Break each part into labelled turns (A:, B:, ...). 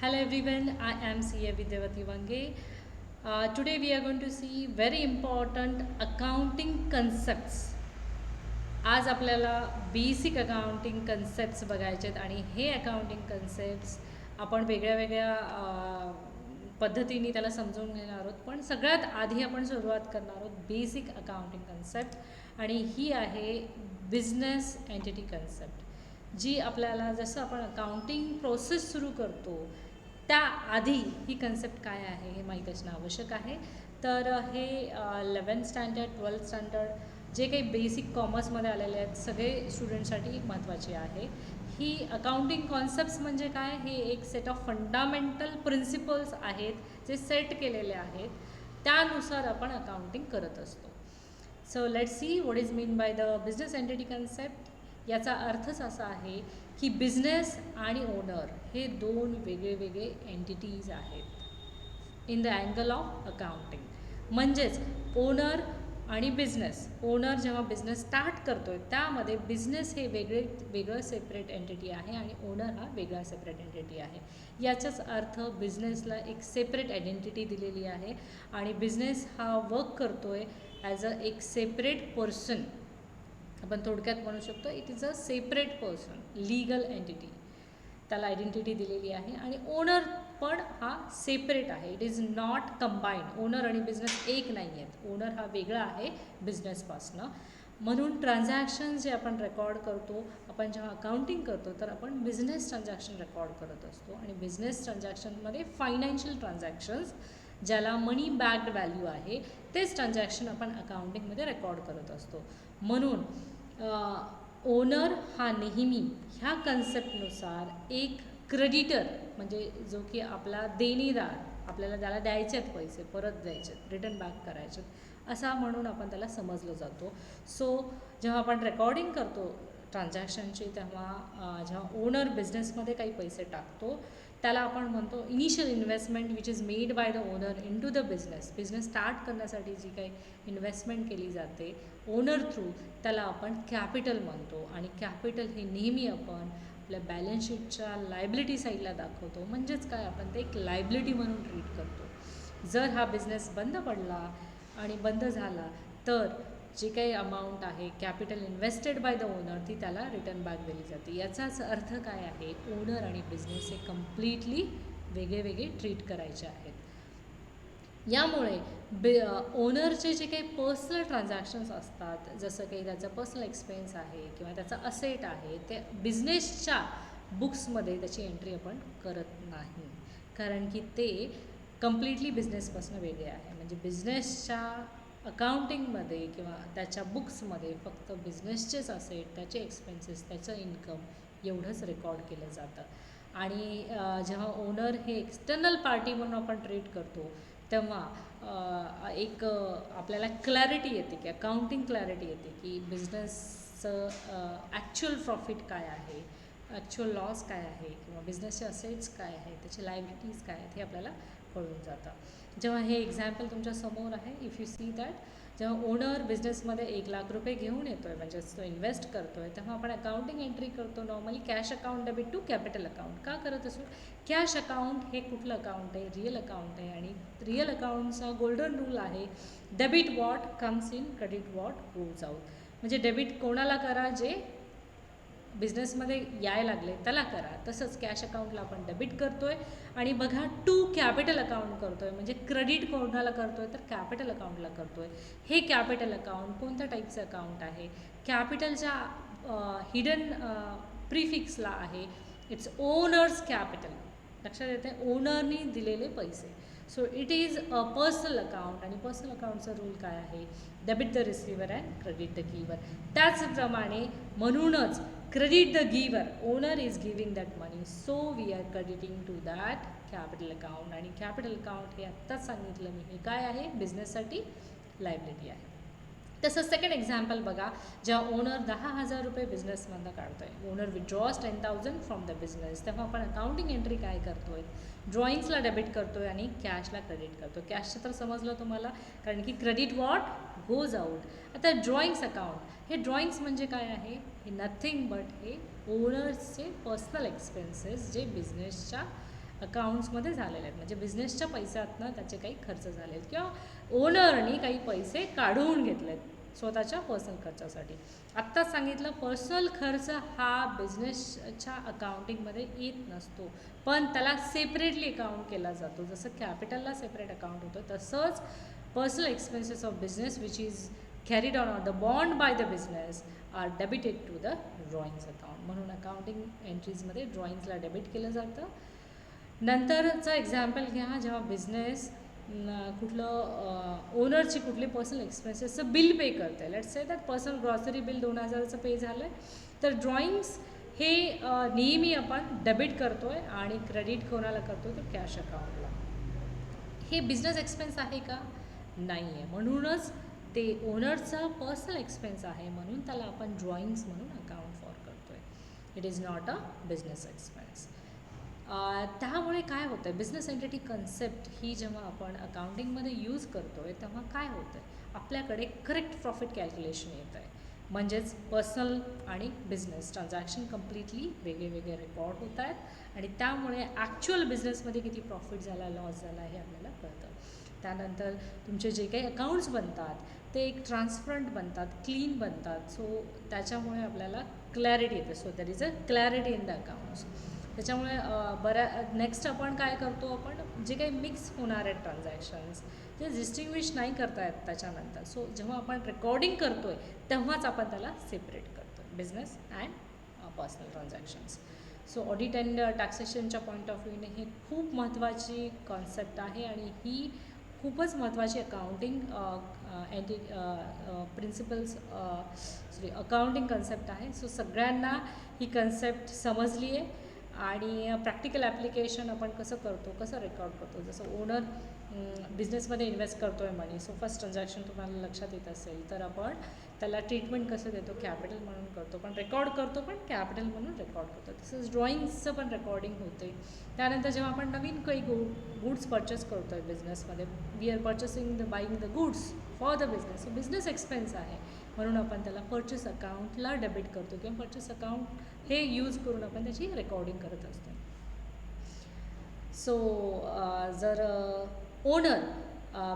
A: Hello everyone, I am CA Vidyavati Vange. Today we are going to see very important accounting concepts. आज आपल्याला basic accounting concepts बघायचे आहेत आणि हे accounting concepts आपण वेगळ्या वेगळ्या पद्धतीने त्याला समजून घेणार आहोत. पण सगळ्यात आधी आपण सुरुवात करणार आहोत बेसिक अकाउंटिंग कन्सेप्ट आणि ही आहे बिझनेस एंटिटी कन्सेप्ट, जी आपल्याला जसं आपण अकाउंटिंग प्रोसेस सुरू करतो त्याआधी ही कन्सेप्ट काय आहे हे माहीत असणं आवश्यक आहे. तर हे 11th स्टँडर्ड 12th स्टँडर्ड जे काही बेसिक कॉमर्समध्ये आलेले आहेत सगळे स्टुडंटसाठी महत्त्वाची आहे. ही अकाउंटिंग कॉन्सेप्ट्स म्हणजे काय, हे एक सेट ऑफ फंडामेंटल प्रिन्सिपल्स आहेत जे सेट केलेले आहेत, त्यानुसार आपण अकाउंटिंग करत असतो. So let's see what is mean by the business entity concept. याचा अर्थच असा आहे की बिझनेस आणि ओनर हे दोन वेगळे वेगळे एंटिटीज आहेत in the angle of accounting. म्हणजेच ओनर आणि बिझनेस, ओनर जेव्हा बिझनेस स्टार्ट करतो आहे त्यामध्ये बिझनेस हे वेगळं सेपरेट एंटिटी आहे आणि ओनर हा वेगळा सेपरेट एंटिटी आहे. याचाच अर्थ बिझनेसला एक सेपरेट आयडेंटिटी दिलेली आहे आणि बिझनेस हा वर्क करतो आहे ॲज एक सेपरेट पर्सन. आपण थोडक्यात म्हणू शकतो it is a separate person, legal entity, त्याला आयडेंटिटी दिलेली आहे. आणि ओनर पण हा सेपरेट आहे, it is not combined. Owner आणि बिझनेस एक नाही आहेत, ओनर हा वेगळा आहे बिझनेसपासनं. म्हणून ट्रान्झॅक्शन जे आपण रेकॉर्ड करतो, आपण जेव्हा अकाउंटिंग करतो तर आपण बिझनेस ट्रान्झॅक्शन रेकॉर्ड करत असतो आणि बिझनेस ट्रान्झॅक्शनमध्ये फायनान्शियल ट्रान्झॅक्शन्स ज्याला मनी बॅक्ड व्हॅल्यू आहे तेच ट्रान्झॅक्शन आपण अकाउंटिंगमध्ये रेकॉर्ड करत असतो. म्हणून ओनर हा नेहमी ह्या कन्सेप्टनुसार एक क्रेडिटर, म्हणजे जो की आपला देणीदार, आपल्याला त्याला द्यायचे आहेत पैसे, परत द्यायचे आहेत, रिटर्न बॅक करायचे असा म्हणून आपण त्याला समजलं जातो. सो जेव्हा आपण रेकॉर्डिंग करतो ट्रान्झॅक्शनची तेव्हा जेव्हा ओनर बिझनेसमध्ये काही पैसे टाकतो त्याला आपण म्हणतो initial investment which is made by the owner into the business. Business start करण्यासाठी जी काही इन्व्हेस्टमेंट केली जाते ओनर थ्रू त्याला आपण कॅपिटल म्हणतो. आणि कॅपिटल हे नेहमी आपण आपल्या बॅलन्स शीटच्या लायबिलिटी साईडला दाखवतो. म्हणजेच काय, आपण ते एक लायबिलिटी म्हणून ट्रीट करतो. जर हा बिझनेस बंद पडला आणि बंद झाला तर जी काही अमाऊंट आहे capital invested bye the owner ती त्याला रिटर्न बॅक दिली जाते. याचाच अर्थ काय आहे, ओनर आणि बिझनेस हे कम्प्लिटली वेगळे वेगळे ट्रीट करायचे आहेत. यामुळे ओनरचे जे काही पर्सनल ट्रान्झॅक्शन्स असतात, जसं काही त्याचा पर्सनल एक्सपेन्स आहे किंवा त्याचा असेट आहे, ते बिझनेसच्या बुक्समध्ये त्याची एंट्री आपण करत नाही, कारण की ते कम्प्लिटली बिझनेसपासून वेगळे आहे. म्हणजे बिझनेसच्या अकाउंटिंगमध्ये किंवा त्याच्या बुक्समध्ये फक्त बिझनेसचेच असेट, त्याचे एक्सपेन्सेस, त्याचं इन्कम एवढंच रेकॉर्ड केलं जातं. आणि जेव्हा ओनर हे एक्सटर्नल पार्टी म्हणून आपण ट्रीट करतो तेव्हा एक आपल्याला क्लॅरिटी येते की अकाउंटिंग क्लॅरिटी येते की बिझनेसचं ॲक्च्युअल प्रॉफिट काय आहे, ॲक्च्युअल लॉस काय आहे किंवा बिझनेसचे असेट्स काय आहेत, त्याचे लायबिलिटीज काय आहेत हे आपल्याला कळून जातं. जेव्हा हे एक्झाम्पल तुमच्या समोर आहे, इफ यू सी दॅट, जेव्हा ओनर बिझनेसमध्ये 1,00,000 रुपये घेऊन येतो आहे, म्हणजे तो इन्व्हेस्ट करतो आहे, तेव्हा आपण अकाउंटिंग एंट्री करतो normally cash account debit to capital account. का करत असो, कॅश अकाउंट हे कुठलं अकाउंट आहे, रिअल अकाउंट आहे आणि रिअल अकाउंटचा गोल्डन रूल आहे debit what comes in, credit what goes out. म्हणजे डेबिट कोणाला करा, जे बिझनेसमध्ये यायला लागले त्याला करा. तसंच कॅश अकाउंटला आपण डेबिट करतो आहे आणि बघा टू कॅपिटल अकाउंट करतो आहे, म्हणजे क्रेडिट कोणाला करतो आहे तर कॅपिटल अकाउंटला करतो आहे. हे कॅपिटल अकाउंट कोणत्या टाईपचं अकाउंट आहे, कॅपिटलच्या हिडन प्रिफिक्सला आहे इट्स ओनर्स कॅपिटल. लक्षात येते, ओनरनी दिलेले पैसे. So it is a personal account आणि पर्सनल अकाउंटचा रूल काय आहे, debit the receiver and credit the giver. त्याचप्रमाणे म्हणूनच credit the giver, owner is giving that money, so we are crediting to that capital account. आणि capital account हे आत्ताच सांगितलं मी, हे काय आहे, बिझनेससाठी लायबिलिटी आहे. तसं सेकंड एक्झाम्पल बघा, जेव्हा ओनर 10,000 रुपये बिझनेसमधनं काढतो आहे, owner withdraws 10,000 from the business, तेव्हा आपण अकाउंटिंग एंट्री काय करतो आहे, ड्रॉइंग्सला डेबिट करतो आहे आणि कॅशला क्रेडिट करतो. कॅशचं तर समजलं तुम्हाला, कारण की क्रेडिट वॉट गोज आउट. आता ड्रॉइंग्स अकाउंट, हे ड्रॉइंग्स म्हणजे काय आहे, हे नथिंग बट हे ओनर्सचे पर्सनल एक्सपेन्सेस जे बिझनेसच्या अकाउंट्समध्ये झालेले आहेत, म्हणजे बिझनेसच्या पैशातनं त्याचे काही खर्च झाले आहेत किंवा ओनरनी काही पैसे काढून घेतले आहेत स्वतःच्या पर्सनल खर्चासाठी. आत्ताच सांगितलं, पर्सनल खर्च हा बिझनेसच्या अकाउंटिंगमध्ये येत नसतो, पण त्याला सेपरेटली अकाउंट केला जातो. जसं कॅपिटलला सेपरेट अकाउंट होतं, तसंच personal expenses of business which is carried on the bond by the business are debited to the drawings account. म्हणून अकाउंटिंग एंट्रीजमध्ये ड्रॉइंग्सला डेबिट केलं जातं. नंतरचं एक्झाम्पल घ्या, जेव्हा बिझनेस कुठलं ओनरची कुठली पर्सनल एक्सपेन्सेसचं बिल पे करते. Let's say that personal grocery bill 2000चं पे झालं आहे, तर ड्रॉइंग्स हे नेहमी आपण डेबिट करतो आहे आणि क्रेडिट कोणाला करतो तर कॅश अकाउंटला. हे बिझनेस एक्सपेन्स आहे का? नाही आहे. म्हणूनच ते ओनरचा पर्सनल एक्सपेन्स आहे, म्हणून त्याला आपण ड्रॉइंग्स म्हणून अकाउंट फॉर करतो आहे. It is not a business expense. त्यामुळे काय होतं आहे, बिझनेस एंटिटी कन्सेप्ट ही जेव्हा आपण अकाउंटिंगमध्ये यूज करतो आहे तेव्हा काय होतं आहे, आपल्याकडे करेक्ट प्रॉफिट कॅल्क्युलेशन येतं आहे. म्हणजेच पर्सनल आणि बिझनेस ट्रान्झॅक्शन कम्प्लिटली वेगळे वेगळे रेकॉर्ड होत आहेत आणि त्यामुळे ॲक्च्युअल बिझनेसमध्ये किती प्रॉफिट झाला, लॉस झाला हे आपल्याला कळतं. त्यानंतर तुमचे जे काही अकाउंट्स बनतात ते एक ट्रान्सपरंट बनतात, क्लीन बनतात. सो त्याच्यामुळे आपल्याला क्लॅरिटी येते. So that is a clarity in the accounts. त्याच्यामुळे नेक्स्ट आपण काय करतो, आपण जे काही मिक्स होणार आहेत ट्रान्झॅक्शन्स ते डिस्टिंग्विश नाही करता येत त्याच्यानंतर. सो जेव्हा आपण रेकॉर्डिंग करतो आहे तेव्हाच आपण त्याला सेपरेट करतो, business and personal transactions. So audit and टॅक्सेशनच्या पॉईंट ऑफ व्ह्यूने हे खूप महत्त्वाची कॉन्सेप्ट आहे आणि ही खूपच महत्त्वाची अकाउंटिंग प्रिन्सिपल्स अकाउंटिंग कन्सेप्ट आहे. सो सगळ्यांना ही कन्सेप्ट समजली आहे आणि प्रॅक्टिकल ॲप्लिकेशन आपण कसं करतो, कसं रेकॉर्ड करतो. जसं ओनर बिझनेसमध्ये इन्व्हेस्ट करतो आहे मनी, सो फर्स्ट ट्रान्झॅक्शन तुम्हाला लक्षात येत असेल तर आपण त्याला ट्रीटमेंट कसं देतो, कॅपिटल म्हणून करतो, पण रेकॉर्ड करतो पण कॅपिटल म्हणून रेकॉर्ड करतो. तसंच ड्रॉइंग्सचं पण रेकॉर्डिंग होते. त्यानंतर जेव्हा आपण नवीन काही गुड्स परचेस करतो आहे बिझनेसमध्ये, we are purchasing the buying the goods for the business. So business expense आहे, म्हणून आपण त्याला परचेस अकाउंटला डेबिट करतो किंवा परचेस अकाउंट हे यूज करून आपण त्याची रेकॉर्डिंग करत असतो. सो जर ओनर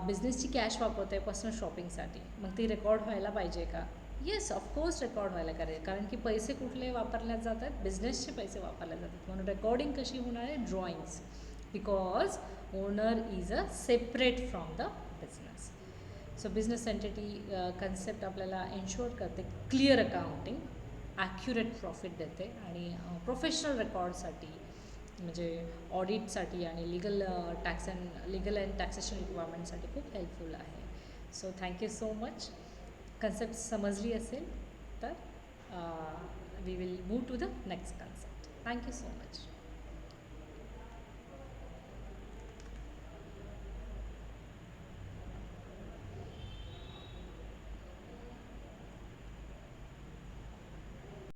A: बिझनेसची कॅश वापरतो आहे पर्सनल शॉपिंगसाठी, मग ती रेकॉर्ड व्हायला पाहिजे का? येस, ऑफकोर्स रेकॉर्ड व्हायला कारण की पैसे कुठले वापरल्या जातात, बिझनेसचे पैसे वापरले जातात. म्हणून रेकॉर्डिंग कशी होणार आहे, drawings, because owner is a separate from the business. So business entity concept आपल्याला एन्श्युअर करते क्लिअर अकाउंटिंग, ॲक्युरेट प्रॉफिट देते आणि प्रोफेशनल रेकॉर्डसाठी म्हणजे ऑडिटसाठी आणि लीगल अँड टॅक्सेशन रिक्वायरमेंटसाठी खूप हेल्पफुल आहे. So thank you so much. Concept समजली असेल तर we will move to the next concept. Thank you so much.